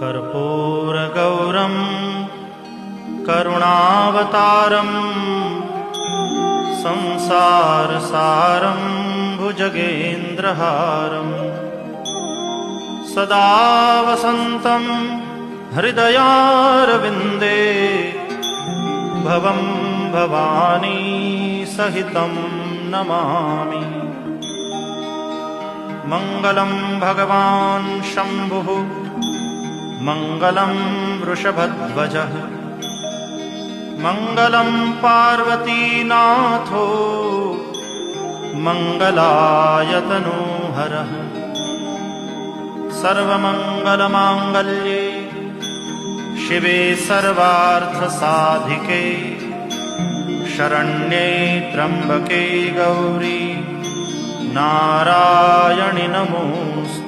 कर्पूरगौरं करुणावतारं संसारसारं भुजगेन्द्रहारं सदा वसन्तं हृदयारविन्दे भवं भवानी सहितं नमामि। मङ्गलं भगवान् शम्भुः मङ्गलं वृषभध्वजः मङ्गलं पार्वतीनाथो मङ्गलायतनोहरः। सर्वमङ्गलमाङ्गल्ये शिवे सर्वार्थसाधिके शरण्ये त्र्यम्बके गौरी नारायणि नमोस्तुते।